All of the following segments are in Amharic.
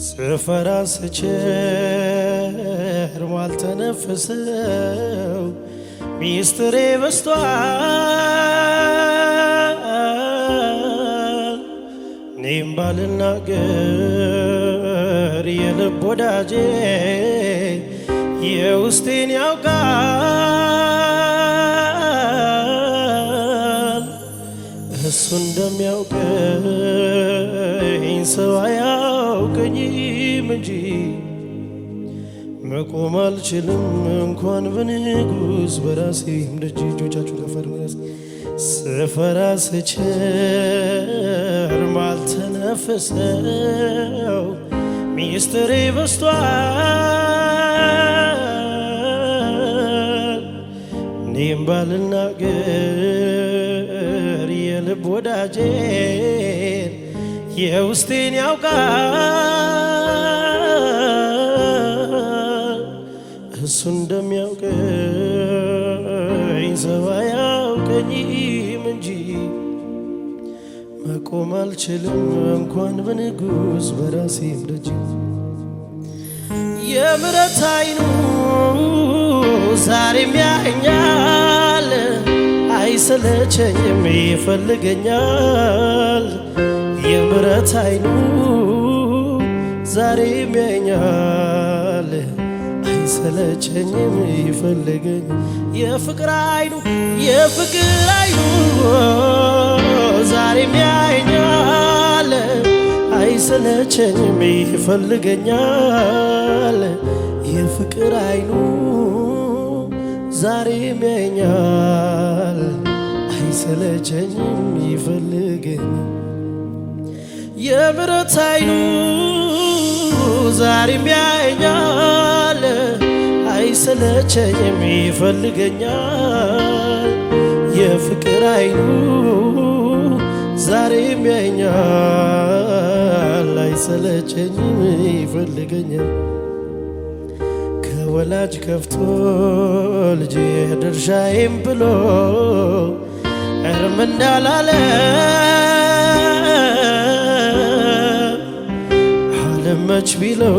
ስፈራ ስቸር ማልተነፍሰው ሚስጥሬ በስቷል። እኔም ባልናገር የልብ ወዳጄ የውስጤን ያውቃል። እሱ እንደሚያውቀኝ ሰው አያውቀኝም እንጂ መቆም አልችልም እንኳን በንጉሥ በራሴም ደጅ። እጆቻችሁ ከፈር ስፈራ ስቸር ማልተነፍሰው ሚስጥሬ በስቷል። እኔም ባልናገር የልብ ወዳጄን የውስጤን ያውቃል። እሱ እንደሚያውቀኝ ሰው አያውቀኝም እንጂ መቆም አልችልም እንኳን በንጉሥ በራሴም ደጅ። የምሕረት ዓይኑ ዛሬም ያየኛል፣ አይሰለቸኝም ይፈልገኛል። የምሕረት ዓይኑ ዛሬም ያየኛል፣ አይሰለቸኝም ይፈልገኛል። የፍቅር ዓይኑ ዛሬም ያየኛል፣ አይሰለቸኝም ይፈልገኛል። የፍቅር ዓይኑ ዛሬም ያየኛል፣ አይሰለቸኝም ይፈልገኛል። የምሕረት ዓይኑ ዛሬም ያየኛል፣ አይሰለቸኝም ይፈልገኛል። የፍቅር ዓይኑ ዛሬም ያየኛል፣ አይሰለቸኝም ይፈልገኛል። ከወላጅ ከፍቶ ልጄ ድርሻዬም ብሎ እርም እንዳላለ ዓለም ቢለው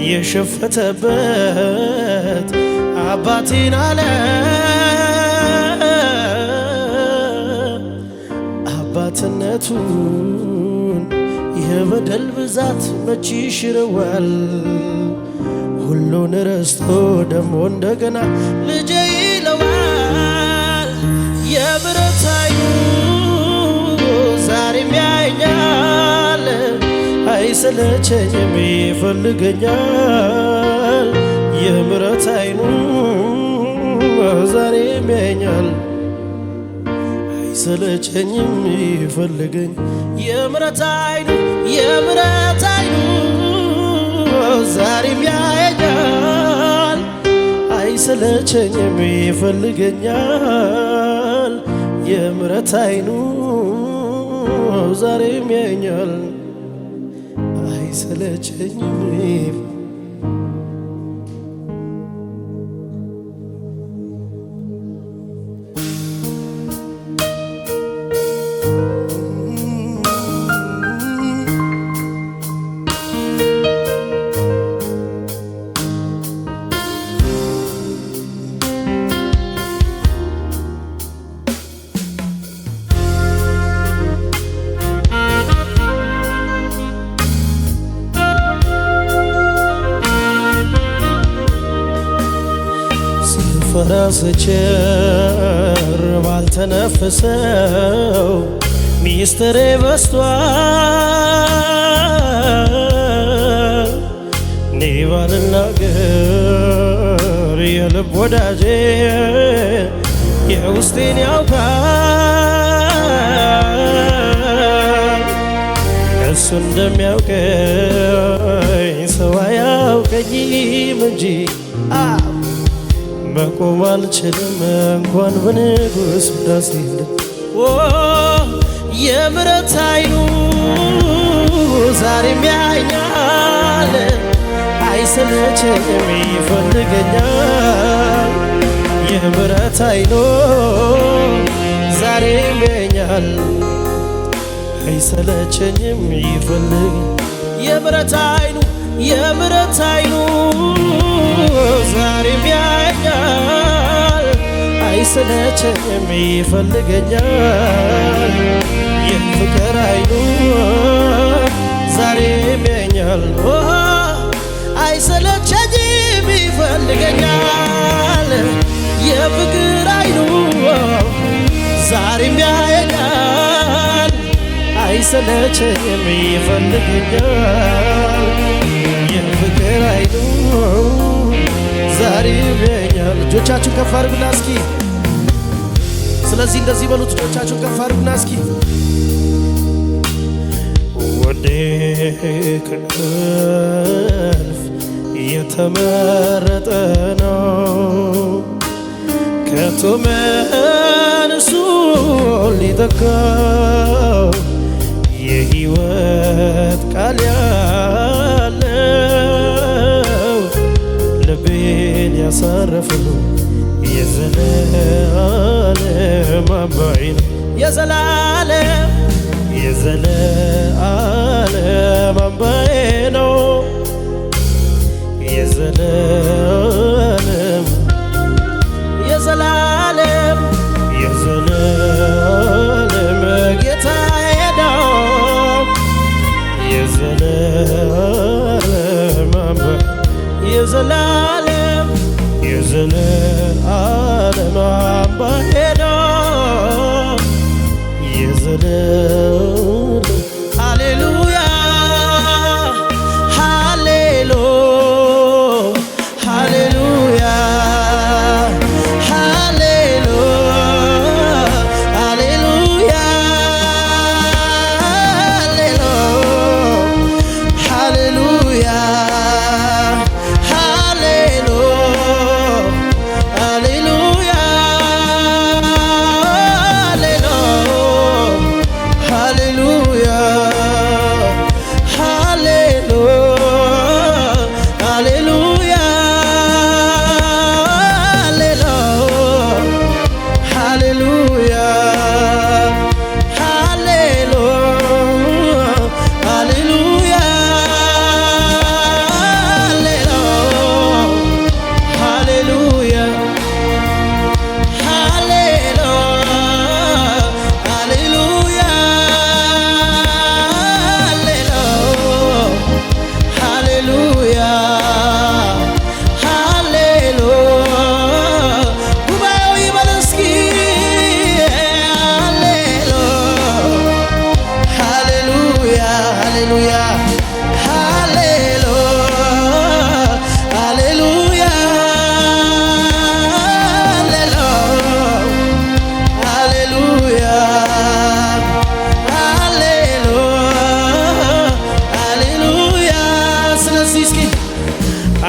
የሸፈተበት አባቴን አለ። አባትነቱን የበደል ብዛት መች ይሽረዋል? ሁሉን ረስቶ ደሞ እንደገና ልጄ ይለዋል። የምሕረት ዓይኑ ዛሬም ያየኛል፣ አይሰለቸኝም ይፈልገኛል። የምሕረት ዓይኑ ዛሬም ያየኛል፣ አይሰለቸኝም ይፈልገኝ። የምሕረት ዓይኑ ዛሬም ያየኛል፣ አይሰለቸኝም ይፈልገኛል። የምሕረት ዓይኑ ዛሬም ያየኛል፣ አይሰለቸኝም። ስፈራ ስቸር ባልተነፍሰው ሚስጥሬ በስቷል። እኔ ባልናገር የልብ ወዳጄ የውስጤን ያውቃል። እሱ እንደሚያውቀኝ ሰው አያውቀኝም እንጂ መቆም አልችልም እንኳን በንጉሥ ዳሴ። የምሕረት ዓይኑ ዛሬም ያየኛል፣ አይሰለቸኝም ይፈልገኛል። የምሕረት ዓይኑ ዛሬም ያየኛል፣ አይሰለቸኝም ይፈልገኛል። የምሕረት ዓይኑ ዛሬም ያየኛል፣ አይሰለቸኝም ይፈልገኛል። የፍቅር ዓይኑ ዛሬም ያየኛል፣ አይሰለቸኝም ይፈልገኛል። የፍቅር ዓይኑ ዛሬም ያየኛል፣ አይሰለቸኝም ይፈልገኛል። የፍቅር ዓይኑ ዛሬም ያየኛል። እጆቻችሁን ከፍ አድርጉና እስኪ ስለዚህ እንደዚህ በሉት። እጆቻችሁን ከፍ አድርጉና እስኪ ወዴ ከእልፍ የተመረጠ ነው፣ ከቶ መልሱ ሊተካው የሕይወት ቃል ያለው ልቤን ያሳረፈው የዘላለም አምባዬ ነው። የዘላለም አምባዬ ነው። የዘላለም ጌታዬ ነው። የዘላለም አምባዬ የዘላለም አምባዬ ነው። የዘላለም ሃሌሉያ ሃሌሉያ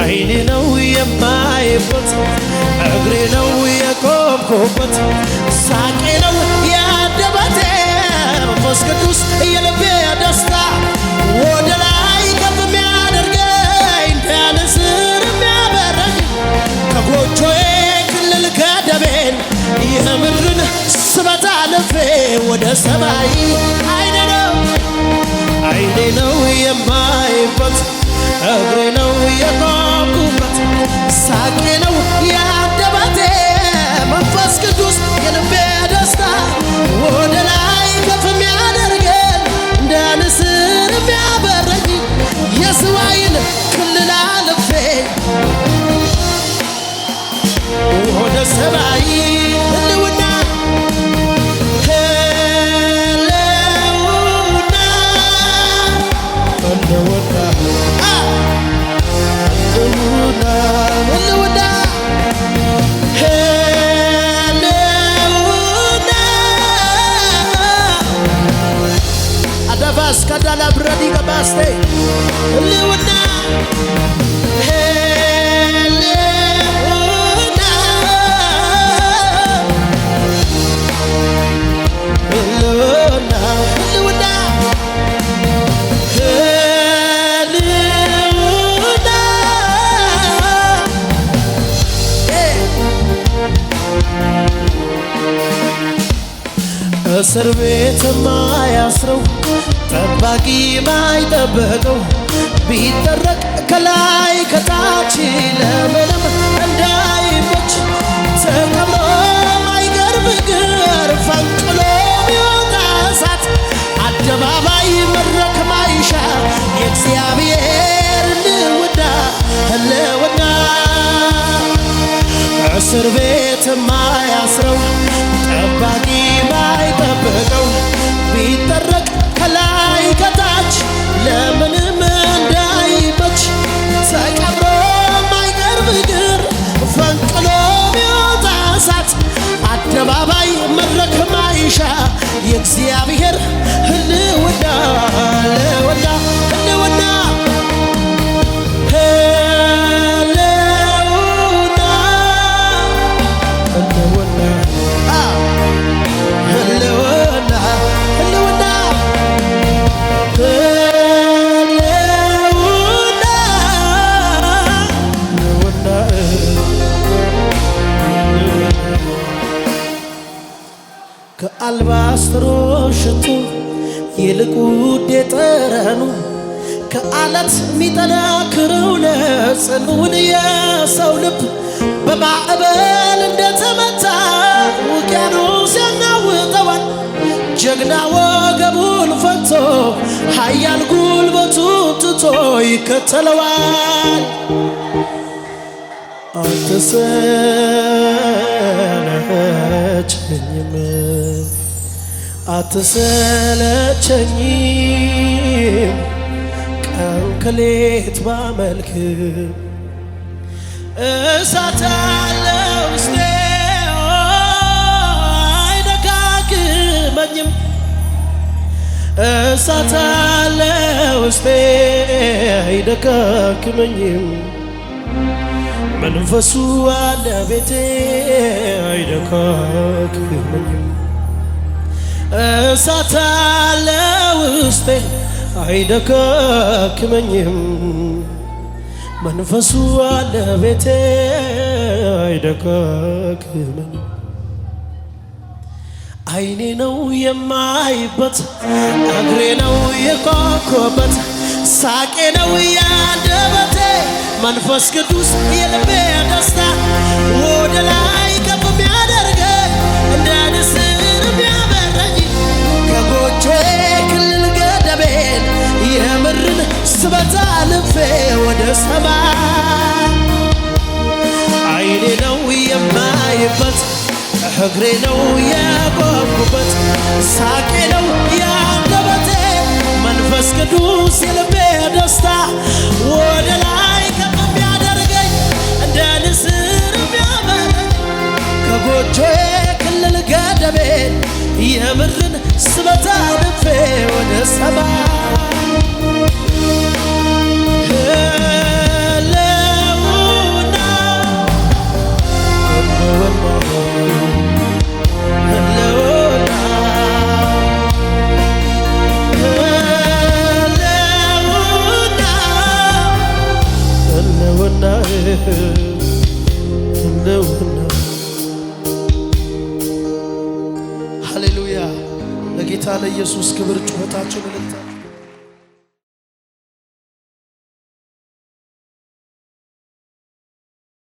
ዓይኔ ነው የማይበት፣ እግሬ ነው የቆምኩበት፣ ሳቄ ነው የአንደበቴ፣ መንፈስ ቅዱስ የልቤ ደስታ፣ ወደ ላይ ከፍ የሚያደርገኝ እንደ ንስር የሚያበረኝ፣ ከጎጆዬ ክልል ከደቤን የምድርን ስበት አልፌ ወደ ሰማይ ዓይኔ ነው የማይበት፣ እግሬ ነው የቆምኩበት፣ ሳቄ ነው የአንደበቴ፣ መንፈስ ቅዱስ የልቤ ደስታ፣ ወደ ላይ ከፍ የሚያደርገኝ እንደ ንስር የሚያበረኝ፣ የሰማይን ክልል አልፌ ወደ ሰማይ ህልውና Kadala bradi gabaste Lewana እስር ቤት ማያስረው ጠባቂ ማይጠበቀው ቢጠረቅ ከላይ ከታች ለምንም እንዳይመች ተቀብሮ ማይቀር ፍቅር ፈንቅሎ ሚወጣ እሳት አደባባይ መድረክ ማይሻ የእግዚአብሔር ህልውና እስር ቤት ማያስረው ጠባቂ ማይጠብቀው ቢጠረቅ ከላይ ከታች ለምንም እንዳይመች ተቀብሮ ማይቀር ፍቅር ፈንቅሎ ሚወጣ እሳት አደባባይ መድረክ ማይሻ የእግዚአብሔር ህልውና ከአልባስጥሮ ሽቱ ይልቅ ውድ ጠረኑ ከአለት ሚጠነክረው ለጽኑውን የሰው ልብ በማዕበል እንደተመታ ውቅያኖስ ያናውጠዋል። ጀግና ወገቡን ፈቶ ኃያል ጉልበቱን ትቶ ይከተለዋል። አትሰለቸኝም ቀን ከሌት ባመልክ እሳት አለ ውስጤ አይደጋግመኝም እሳት አለ ውስጤ አይደጋግመኝም መንፈሱ አለ ቤቴ አይደጋግመኝም እሳት አለ ውስጤ አይደጋግመኝም መንፈሱ አለ ቤቴ አይደጋግመኝም አይኔ ነው የማይበት እግሬ ነው የቆምኩበት ሳቄ ነው ያንደበቴ መንፈስ ቅዱስ የልቤ ደስታ ወደ ላይ ከፍ የሚያደርገኝ እንደ ንስር የሚያበረኝ ከጎጆዬ ክልል ገደቤን የምድርን ስበት አልፌ ወደ ሰማይ አይኔ ነው የማይበት እግሬ ነው የቆምኩበት ሳቄ ነው ያንደበቴ መንፈስ ቅዱስ የልቤ ደስታ ወደ ላይ ከፍ የሚያደርገኝ እንደ ንስር የሚያበረኝ ከጎጆዬ ክልል ገደቤን የምድርን ስበት አልፌ ወደ ሰማይ ሃሌሉያ ለጌታ ለኢየሱስ ክብር ጩኸታችሁን